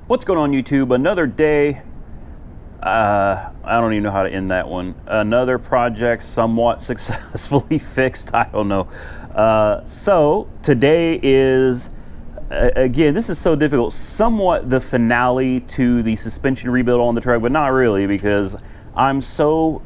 What's going on, YouTube? Another day. I don't even know how to end that one. Another project somewhat successfully fixed. I don't know. So today is, again, this is so difficult. Somewhat the finale to the suspension rebuild on the truck, but not really, because I'm so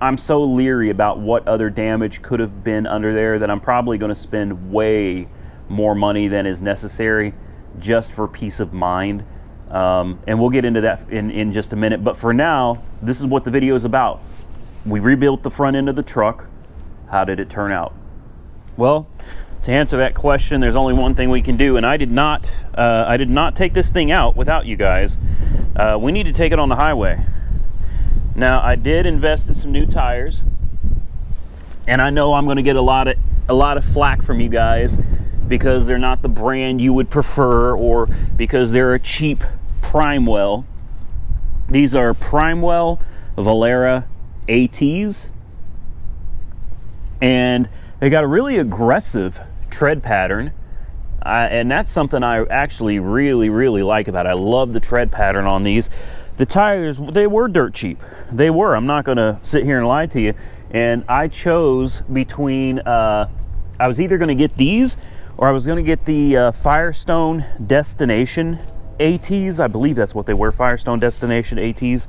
leery about what other damage could have been under there that I'm probably going to spend way more money than is necessary just for peace of mind. And we'll get into that in just a minute. But for now, this is what the video is about. We rebuilt the front end of the truck. How did it turn out? Well, to answer that question, there's only one thing we can do, and I did not take this thing out without you guys. We need to take it on the highway. Now, I did invest in some new tires, and I know I'm going to get a lot of flack from you guys because they're not the brand you would prefer, or because they're a cheap Primewell. These are Primewell Valera ATs, and they got a really aggressive tread pattern, and that's something I actually really like about it. I love the tread pattern on these. The tires, they were dirt cheap. They were. I'm not going to sit here and lie to you. And I chose between, I was either going to get these or I was going to get the Firestone Destination ATs. I believe that's what they were, Firestone Destination ATs.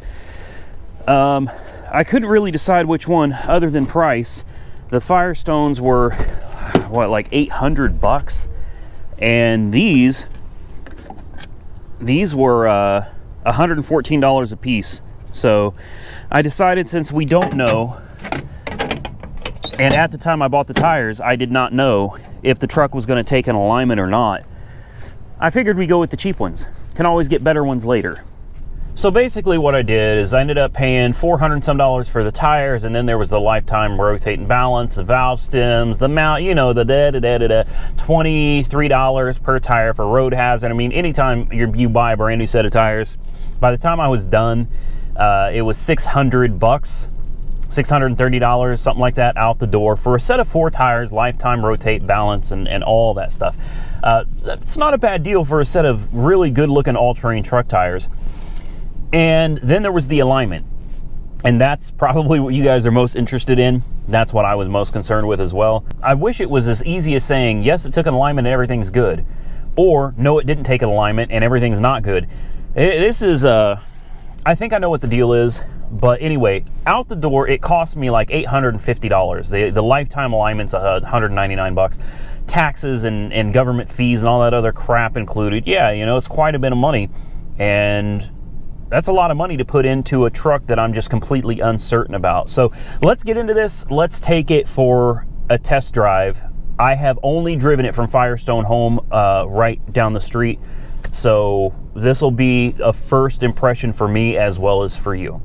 I couldn't really decide which one other than price. The Firestones were, what, like 800 bucks? And these were $114 a piece. So I decided, since we don't know, and at the time I bought the tires, I did not know if the truck was going to take an alignment or not, I figured we'd go with the cheap ones. Can always get better ones later. So basically what I did is I ended up paying $400 and some for the tires, and then there was the lifetime rotate and balance, the valve stems, the mount, you know, the $23 per tire for road hazard. I mean, anytime you buy a brand new set of tires, by the time I was done, it was $600, $630, something like that, out the door for a set of 4 tires, lifetime rotate, balance, and all that stuff. It's not a bad deal for a set of really good looking all-terrain truck tires. And then there was the alignment, and that's probably what you guys are most interested in. That's what I was most concerned with as well. I wish it was as easy as saying, yes, it took an alignment and everything's good, or no, it didn't take an alignment and everything's not good. This is, I think I know what the deal is, but anyway, out the door, it cost me like $850. The lifetime alignment's $199. Taxes and government fees and all that other crap included. Yeah, you know, it's quite a bit of money, and that's a lot of money to put into a truck that I'm just completely uncertain about. So let's get into this. Let's take it for a test drive. I have only driven it from Firestone home right down the street. So this will be a first impression for me as well as for you.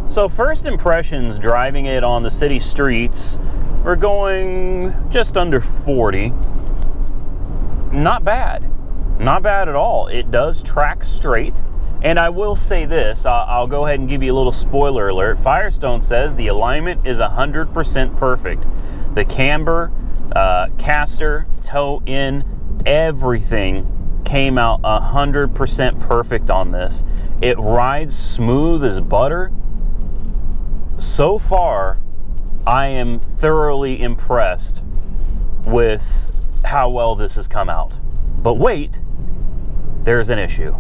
So first impressions driving it on the city streets, we're going just under 40. Not bad. Not bad at all. It does track straight. And I will say this, I'll go ahead and give you a little spoiler alert. Firestone says the alignment is 100% perfect. The camber, caster, toe in, everything came out 100% perfect on this. It rides smooth as butter. So far, I am thoroughly impressed with how well this has come out. But wait, there's an issue.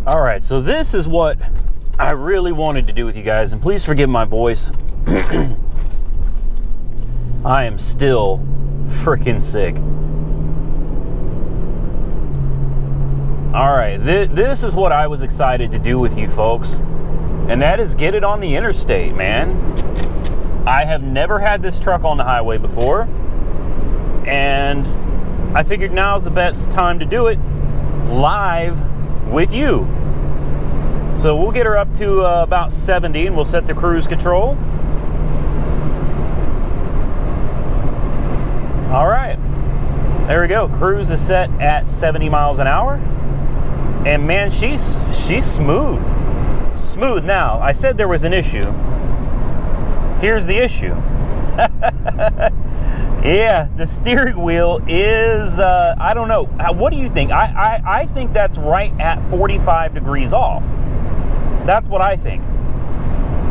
All right, so this is what I really wanted to do with you guys, and please forgive my voice. I am still freaking sick. All right, this is what I was excited to do with you folks, and that is get it on the interstate, man. I have never had this truck on the highway before, and I figured now's the best time to do it live with you. So we'll get her up to about 70, and we'll set the cruise control. All right, there we go. Cruise is set at 70 miles an hour, and man, she's smooth. Smooth. Now, I said there was an issue. Here's the issue. Yeah, the steering wheel is, I don't know. What do you think? I think that's right at 45 degrees off. That's what I think.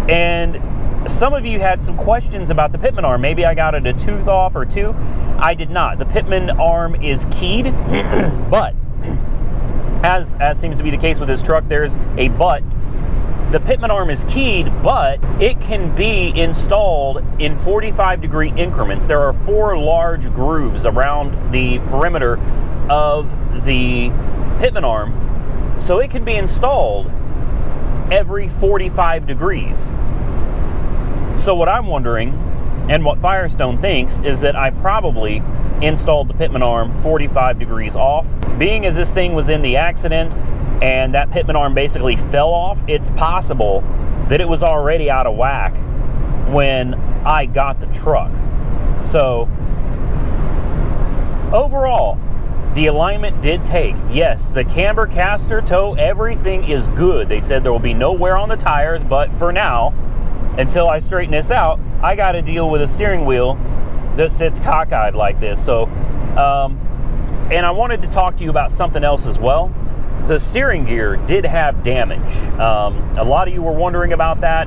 And some of you had some questions about the pitman arm. Maybe I got it a tooth off or two. I did not. The pitman arm is keyed, but as seems to be the case with this truck, there's a but. The pitman arm is keyed, but it can be installed in 45-degree increments. There are 4 large grooves around the perimeter of the pitman arm, so it can be installed every 45 degrees. So what I'm wondering, and what Firestone thinks, is that I probably installed the pitman arm 45 degrees off. Being as this thing was in the accident, and that pitman arm basically fell off, it's possible that it was already out of whack when I got the truck. So overall, the alignment did take. Yes, the camber, caster, toe, everything is good. They said there will be no wear on the tires, but for now, until I straighten this out, I got to deal with a steering wheel that sits cockeyed like this. So, and I wanted to talk to you about something else as well. The steering gear did have damage. A lot of you were wondering about that.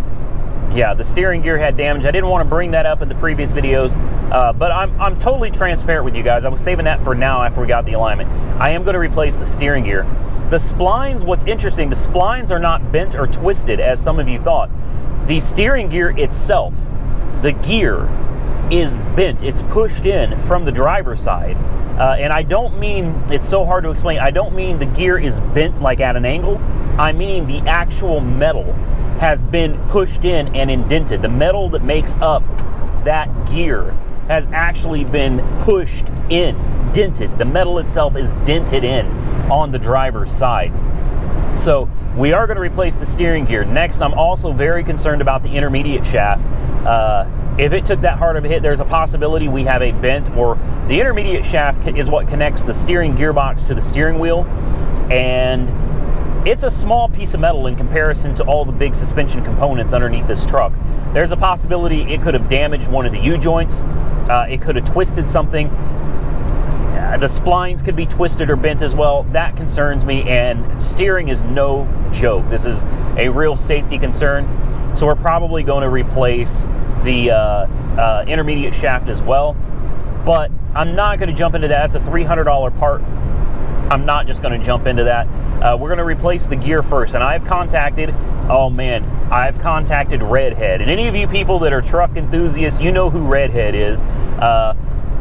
Yeah, the steering gear had damage. I didn't want to bring that up in the previous videos, but I'm totally transparent with you guys. I was saving that for now after we got the alignment. I am going to replace the steering gear. The splines, what's interesting, the splines are not bent or twisted as some of you thought. The steering gear itself, the gear is bent. It's pushed in from the driver's side. And I don't mean, it's so hard to explain, I don't mean the gear is bent like at an angle. I mean the actual metal has been pushed in and indented. The metal that makes up that gear has actually been pushed in, dented. The metal itself is dented in on the driver's side. So we are going to replace the steering gear. Next, I'm also very concerned about the intermediate shaft. If it took that hard of a hit, there's a possibility we have a bent, or the intermediate shaft is what connects the steering gearbox to the steering wheel. And it's a small piece of metal in comparison to all the big suspension components underneath this truck. There's a possibility it could have damaged one of the U-joints. It could have twisted something. The splines could be twisted or bent as well. That concerns me, and steering is no joke. This is a real safety concern. So we're probably going to replace the intermediate shaft as well. But I'm not going to jump into that. It's a $300 part. I'm not just going to jump into that. We're going to replace the gear first. And I've contacted, I've contacted Redhead. And any of you people that are truck enthusiasts, you know who Redhead is.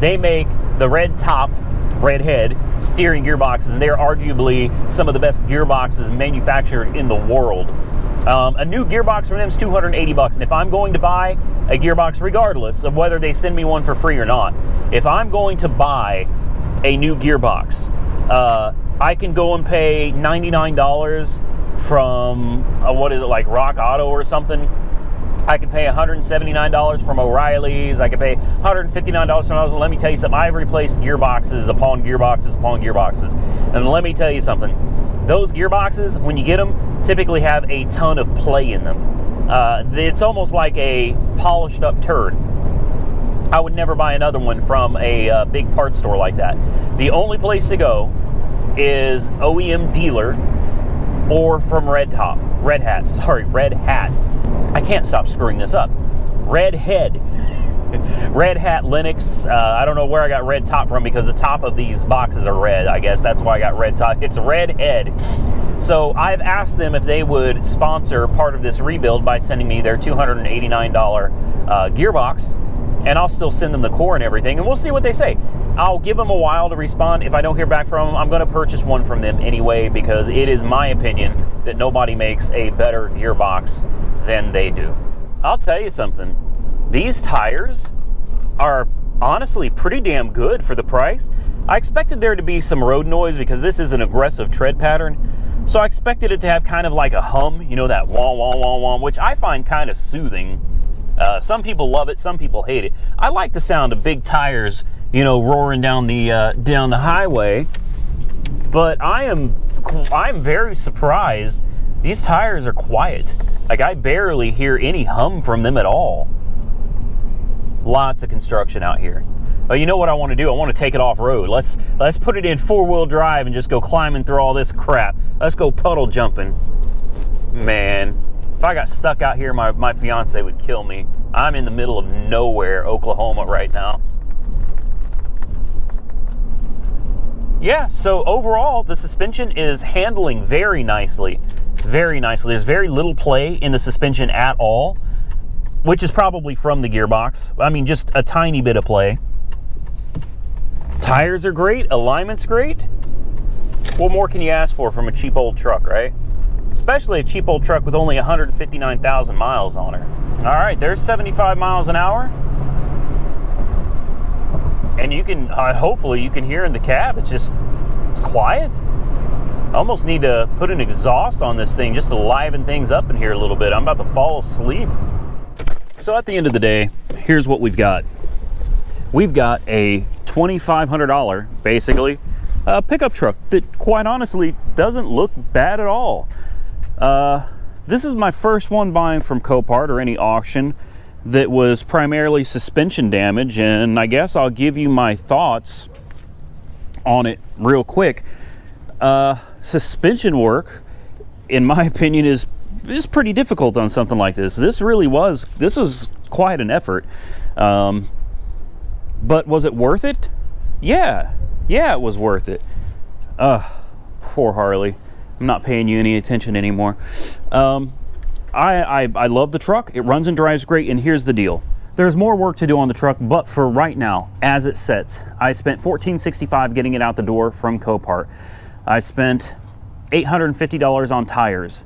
They make the Redhead steering gearboxes, and they're arguably some of the best gearboxes manufactured in the world. A new gearbox from them is $280, and if I'm going to buy a gearbox, regardless of whether they send me one for free or not, if I'm going to buy a new gearbox, I can go and pay $99 from, what is it, like Rock Auto or something. I could pay $179 from O'Reilly's. I could pay $159 from others. Let me tell you something. I've replaced gearboxes upon gearboxes upon gearboxes. And let me tell you something. Those gearboxes, when you get them, typically have a ton of play in them. It's almost like a polished up turd. I would never buy another one from a big parts store like that. The only place to go is OEM dealer or from Red Hat. I can't stop screwing this up. Redhead. Red Hat Linux. I don't know where I got red top from, because the top of these boxes are red. I guess that's why I got red top. It's Redhead. So I've asked them if they would sponsor part of this rebuild by sending me their $289 gearbox, and I'll still send them the core and everything, and we'll see what they say. I'll give them a while to respond. If I don't hear back from them, I'm going to purchase one from them anyway, because it is my opinion that nobody makes a better gearbox than they do. I'll tell you something. These tires are honestly pretty damn good for the price. I expected there to be some road noise because this is an aggressive tread pattern. So I expected it to have kind of like a hum, you know, that wah, wah, wah, wah, which I find kind of soothing. Some people love it, some people hate it. I like the sound of big tires, you know, roaring down the highway. But I'm very surprised. These tires are quiet. Like, I barely hear any hum from them at all. Lots of construction out here. Oh, you know what I want to do? I want to take it off-road. Let's put it in four-wheel drive and just go climbing through all this crap. Let's go puddle jumping. Man, if I got stuck out here, my fiance would kill me. I'm in the middle of nowhere, Oklahoma right now. Yeah, so overall, the suspension is handling very nicely. Very nicely. There's very little play in the suspension at all, which is probably from the gearbox. I mean, just a tiny bit of play. Tires are great. Alignment's great. What more can you ask for from a cheap old truck, right? Especially a cheap old truck with only 159,000 miles on her. All right, there's 75 miles an hour. And you can, hopefully you can hear in the cab, it's quiet. I almost need to put an exhaust on this thing just to liven things up in here a little bit. I'm about to fall asleep. So at the end of the day, here's what we've got. We've got a $2,500, basically, pickup truck that quite honestly doesn't look bad at all. This is my first one buying from Copart or any auction that was primarily suspension damage, and I guess I'll give you my thoughts on it real quick. Suspension work, in my opinion, is pretty difficult on something like this. This was quite an effort. But was it worth it? Yeah, it was worth it. Poor Harley. I'm not paying you any attention anymore. I love the truck. It runs and drives great, and here's the deal. There's more work to do on the truck, but for right now, as it sits, I spent $1,465 getting it out the door from Copart. I spent $850 on tires.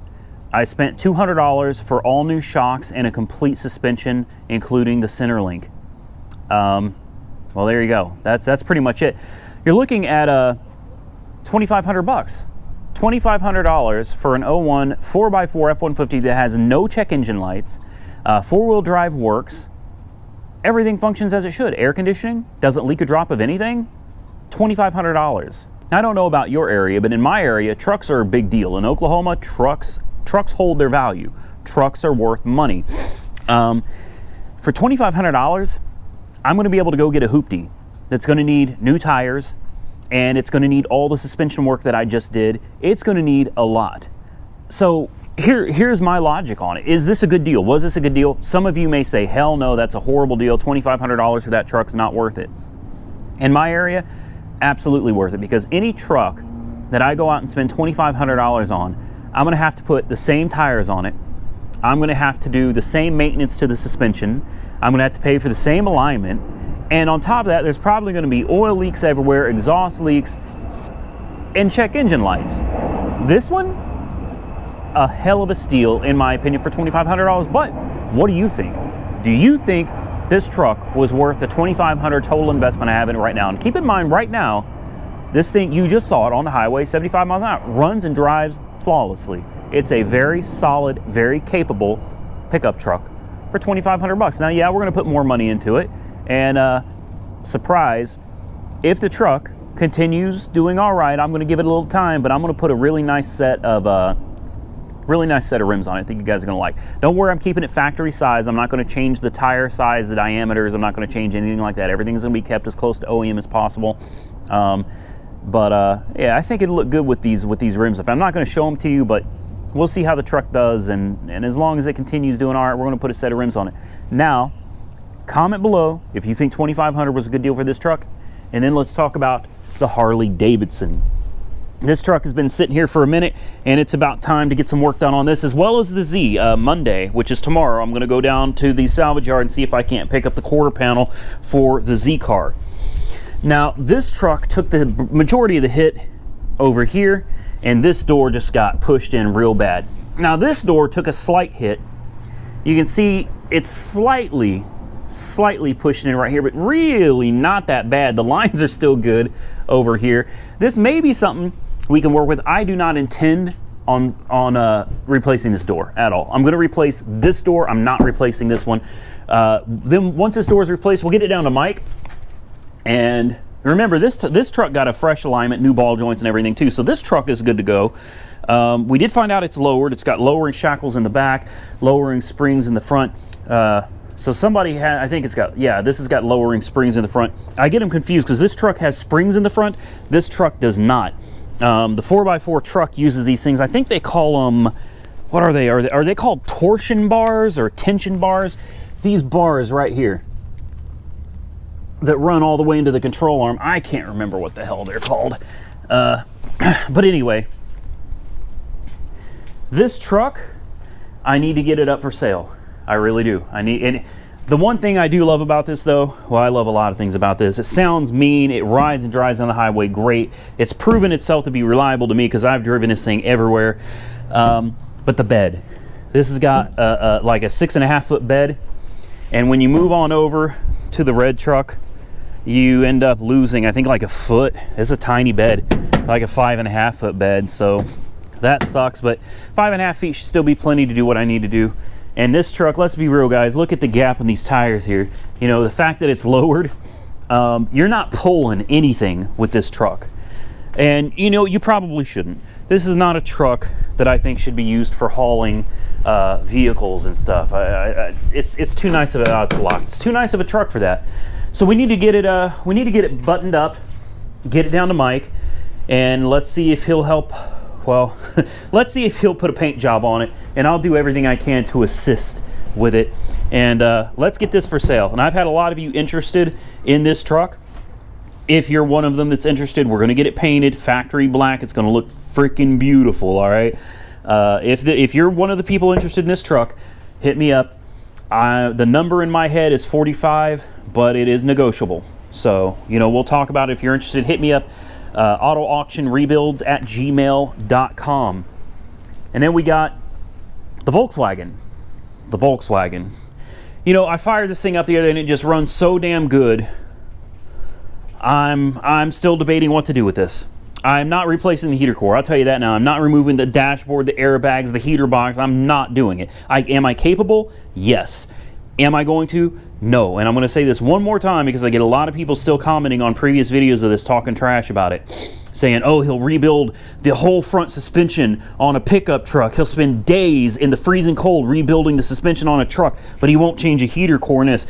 I spent $200 for all new shocks and a complete suspension, including the center link. Well, there you go. That's pretty much it. You're looking at $2,500. $2,500 for an 01 4x4 F150 that has no check engine lights, four-wheel drive works, everything functions as it should. Air conditioning, doesn't leak a drop of anything. $2,500. I don't know about your area, but in my area, trucks are a big deal. In Oklahoma, trucks hold their value. Trucks are worth money. For $2,500, I'm going to be able to go get a hoopty that's going to need new tires, and it's going to need all the suspension work that I just did. It's going to need a lot. So here's my logic on it. Is this a good deal? Was this a good deal? Some of you may say, hell no, that's a horrible deal. $2,500 for that truck's not worth it. In my area, absolutely worth it, because any truck that I go out and spend $2,500 on, I'm going to have to put the same tires on it. I'm going to have to do the same maintenance to the suspension. I'm going to have to pay for the same alignment. And on top of that, there's probably going to be oil leaks everywhere, exhaust leaks, and check engine lights. This one, a hell of a steal, in my opinion, for $2,500. But what do you think? Do you think this truck was worth the $2,500 total investment I have in it right now? And keep in mind, right now, this thing, you just saw it on the highway, 75 miles an hour, runs and drives flawlessly. It's a very solid, very capable pickup truck for $2,500. Now, yeah, we're going to put more money into it. And surprise, if the truck continues doing all right, I'm going to give it a little time, but I'm going to put a really nice set of rims on it. I think you guys are going to like. Don't worry, I'm keeping it factory size. I'm not going to change the tire size, the diameters. I'm not going to change anything like that. Everything's going to be kept as close to OEM as possible. Yeah, I think it'll look good with these rims. If I'm not going to show them to you, but we'll see how the truck does, and as long as it continues doing all right, we're going to put a set of rims on it. Now, comment below if you think $2,500 was a good deal for this truck, and then let's talk about the Harley Davidson. This truck has been sitting here for a minute, and it's about time to get some work done on this, as well as the Z. Monday, which is tomorrow, I'm going to go down to the salvage yard and see if I can't pick up the quarter panel for the Z car. Now, this truck took the majority of the hit over here, and this door just got pushed in real bad. Now, this door took a slight hit. You can see it's slightly pushing in right here, but really not that bad. The lines are still good over here. This may be something we can work with. I do not intend on replacing this door at all. I'm going to replace this door. I'm not replacing this one. Then once this door is replaced, we'll get it down to Mike. And remember, this truck got a fresh alignment, new ball joints and everything too. So this truck is good to go. We did find out it's lowered. It's got lowering shackles in the back, lowering springs in the front. So somebody had, I think it's got, yeah, this has got lowering springs in the front. I get them confused because this truck has springs in the front. This truck does not. The 4x4 truck uses these things. I think they call them, what are they? Are they called torsion bars or tension bars? These bars right here that run all the way into the control arm. I can't remember what the hell they're called. But anyway, this truck, I need to get it up for sale. I really do. And the one thing I do love about this though, well, I love a lot of things about this. It sounds mean, it rides and drives on the highway great. It's proven itself to be reliable to me because I've driven this thing everywhere. But the bed, this has got like a 6.5 foot bed. And when you move on over to the red truck, you end up losing, I think, like a foot. It's a tiny bed, like a 5.5 foot bed. So that sucks, but 5.5 feet should still be plenty to do what I need to do. And this truck, let's be real guys, look at the gap in these tires here. You know, the fact that it's lowered, you're not pulling anything with this truck. And you know, you probably shouldn't. This is not a truck that I think should be used for hauling vehicles and stuff. It's too nice of a, oh, it's locked. It's too nice of a truck for that. So we need to get it buttoned up, get it down to Mike, and let's see if he'll help. Well, let's see if he'll put a paint job on it, and I'll do everything I can to assist with it. And let's get this for sale. And I've had a lot of you interested in this truck. If you're one of them that's interested, we're going to get it painted factory black. It's going to look freaking beautiful, all right? If you're one of the people interested in this truck, hit me up. The number in my head is 45, but it is negotiable. So, you know, we'll talk about it. If you're interested, hit me up. autoauctionrebuilds@gmail.com. And then we got the Volkswagen. You know, I fired this thing up the other day and it just runs so damn good. I'm still debating what to do with this. I'm not replacing the heater core. I'll tell you that now. I'm not removing the dashboard, the airbags, the heater box. I'm not doing it. Am I capable? Yes. Am I going to? No. And I'm going to say this one more time because I get a lot of people still commenting on previous videos of this talking trash about it, saying, oh, he'll rebuild the whole front suspension on a pickup truck. He'll spend days in the freezing cold rebuilding the suspension on a truck, but he won't change a heater core in this.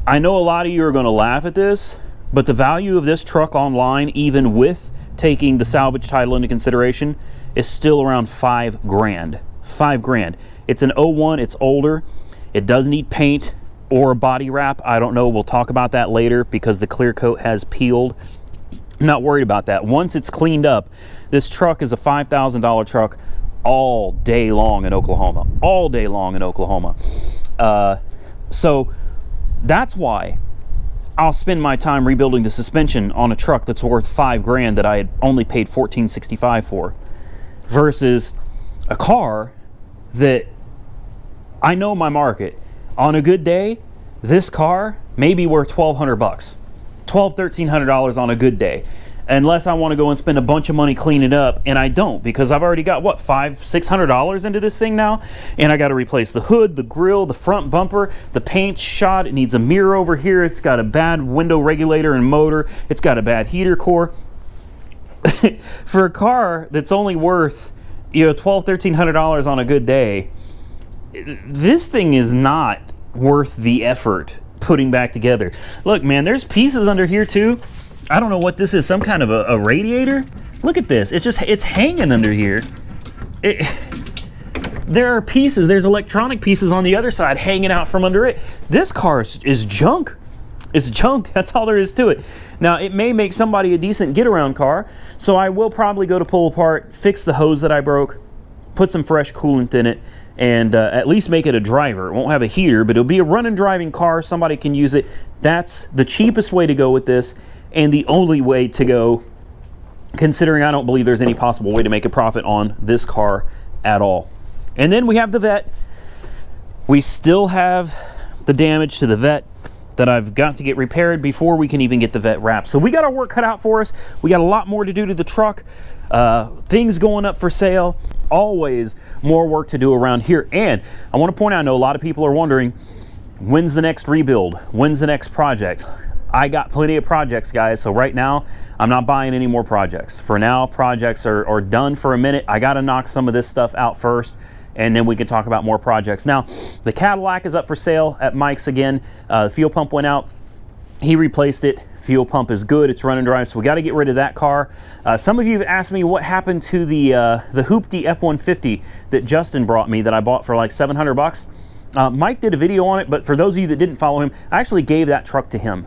I know a lot of you are going to laugh at this, but the value of this truck online, even with taking the salvage title into consideration, is still around $5 grand. $5 grand. It's an 01, it's older. It does need paint or a body wrap. I don't know, we'll talk about that later because the clear coat has peeled. I'm not worried about that. Once it's cleaned up, this truck is a $5,000 truck all day long in Oklahoma. All day long in Oklahoma. So that's why I'll spend my time rebuilding the suspension on a truck that's worth $5 grand that I had only paid $14.65 for, versus a car that I know my market. On a good day, this car may be worth $1,200 bucks, $1,300 on a good day, unless I want to go and spend a bunch of money cleaning it up, and I don't, because I've already got what, $500-$600 into this thing now, and I got to replace the hood, the grill, the front bumper, the paint's shot. It needs a mirror over here. It's got a bad window regulator and motor. It's got a bad heater core. For a car that's only worth, you know, $1,200-$1,300 on a good day, this thing is not worth the effort putting back together. Look, man, there's pieces under here too. I don't know what this is, some kind of a radiator. Look at this, it's hanging under here. There are pieces, there's electronic pieces on the other side hanging out from under it. This car is junk. It's junk, that's all there is to it. Now, it may make somebody a decent get-around car, so I will probably go to pull apart, fix the hose that I broke, put some fresh coolant in it, and at least make it a driver. It won't have a heater, but it'll be a running driving car. Somebody can use it. That's the cheapest way to go with this, and the only way to go, considering I don't believe there's any possible way to make a profit on this car at all. And then we have the Vet. We still have the damage to the Vet that I've got to get repaired before we can even get the Vet wrapped. So we got our work cut out for us. We got a lot more to do to the truck. Things going up for sale. Always more work to do around here. And I want to point out, I know a lot of people are wondering, when's the next rebuild? When's the next project? I got plenty of projects, guys. So right now, I'm not buying any more projects. For now, projects are done for a minute. I got to knock some of this stuff out first. and then we can talk about more projects. Now, the Cadillac is up for sale at Mike's again. The fuel pump went out. He replaced it. Fuel pump is good. It's running dry, so we got to get rid of that car. Some of you have asked me what happened to the Hoopty F150 that Justin brought me that I bought for like 700 bucks. Mike did a video on it, but for those of you that didn't follow him, I actually gave that truck to him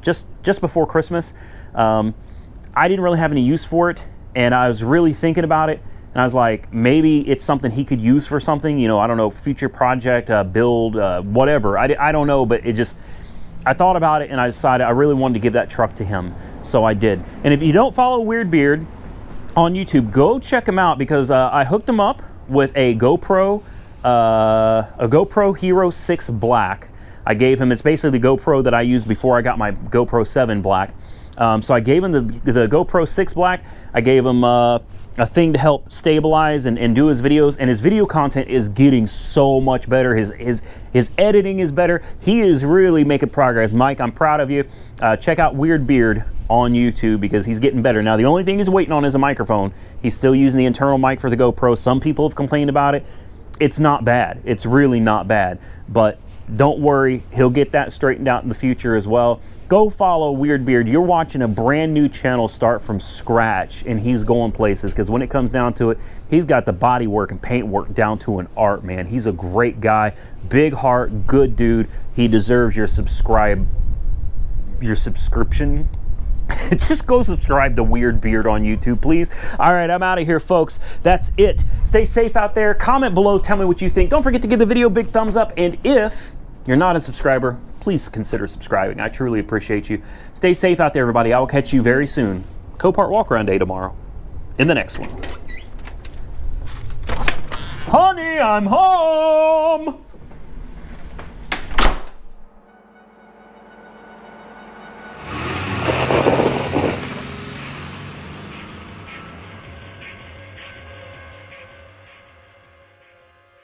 just before Christmas. I didn't really have any use for it, and I was really thinking about it, and I was like, maybe it's something he could use for something, you know, I don't know, future project, build, whatever. I don't know, but I thought about it, and I decided I really wanted to give that truck to him, so I did. And if you don't follow Weird Beard on YouTube, go check him out, because I hooked him up with a GoPro Hero 6 Black. I gave him, it's basically the GoPro that I used before I got my GoPro 7 Black. So I gave him the GoPro 6 Black. I gave him a thing to help stabilize and do his videos, and his video content is getting so much better. His editing is better. He is really making progress. Mike, I'm proud of you. Check out Weird Beard on YouTube, because he's getting better. Now, the only thing he's waiting on is a microphone. He's still using the internal mic for the GoPro. Some people have complained about it. It's not bad. It's really not bad. But don't worry, he'll get that straightened out in the future as well. Go follow Weird Beard. You're watching a brand new channel start from scratch, and he's going places, because when it comes down to it, he's got the body work and paint work down to an art, man. He's a great guy, big heart, good dude. He deserves your subscription. Just go subscribe to Weird Beard on YouTube, please. All right, I'm out of here, folks. That's it. Stay safe out there. Comment below. Tell me what you think. Don't forget to give the video a big thumbs up. And if you're not a subscriber, please consider subscribing. I truly appreciate you. Stay safe out there, everybody. I will catch you very soon. Copart walk-around day tomorrow in the next one. Honey, I'm home.